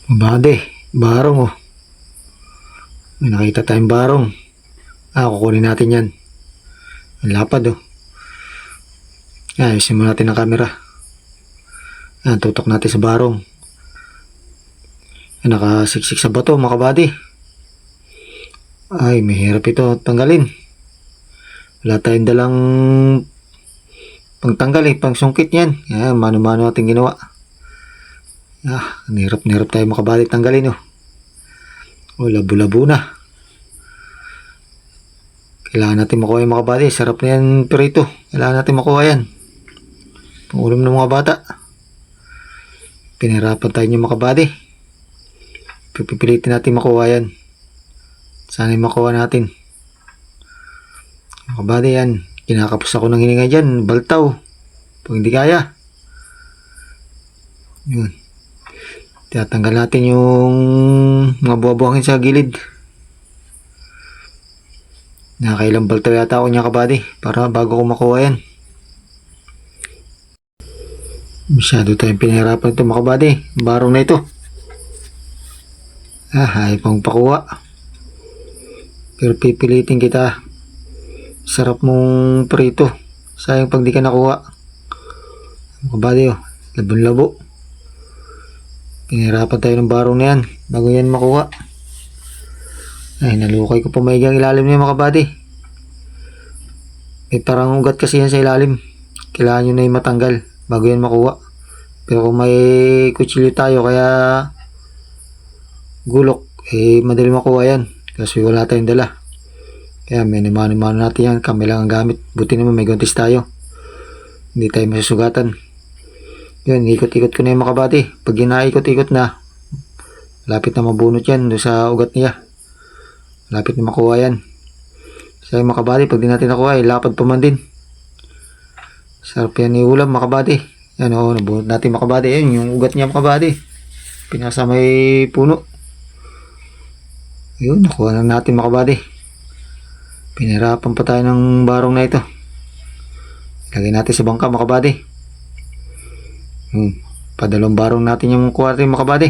Mabade, barong oh. May nakita tayong barong. Kukunin natin yan. Ang lapad oh. Ayusin mo natin ang camera. Tutok natin sa barong. Nakasiksik sa bato mga kabady. Ay, mahirap ito tanggalin. Wala tayong dalang pangtanggal pang sungkit yan. Mano-mano natin ginawa. Nahirap tayo mga kabady tanggalin oh. Labo-labo na. Kailangan natin makuha yung mga kabady. Sarap na yan perito. Kailangan natin makuha yan. Pangulam ng mga bata. Pinahirapan tayo yung mga kabady. Pipilitin natin makuha yan. Sana yung makuha natin. Mga kabady yan. Kinakapos ako ng hininga dyan. Baltaw. Pag hindi kaya. Yun. Tatanggal natin yung mga buwa-buwangin sa gilid. Nakailang baltaw yata ako niya kabady. Para bago ko makuha yan. Masyado tayong pinahirapan ito mga kabady. Barong na ito. Ayaw pang pakuha. Pero pipilitin kita. Sarap mong prito. Sayang pag di ka nakuha. Mga kabady oh. Labon-labo. Pinahirapan tayo ng barong na yan. Bago yan makuha. Nalukay ko pa maigang ilalim niya mga kabady. May parang ugat kasi yan sa ilalim. Kailangan nyo na yung matanggal bago yan makuha. Pero kung may kutsilyo tayo kaya gulok, madali makuha yan. Kasi wala tayong dala. Kaya may mano-mano natin yan. Kami lang ang gamit. Buti naman may guntis tayo. Hindi tayo masusugatan. Yun, ikot-ikot ko na yung mga kabady. Pag inaikot-ikot na, lapit na mabunot yan doon sa ugat niya. Lapit na makuha yan. Sa mga kabady, pag di natin nakuha, lapad pa man din. Sarap yan iulam mga kabady. Yan o, nabunot natin mga kabady. Yan, yung ugat niya mga kabady. Pinasa may puno. Yun, nakuha na natin mga kabady. Pinahirapan pa tayo ng barong na ito. Lagay natin sa bangka mga kabady. Padalawang barong natin yung kuha natin mga kabady.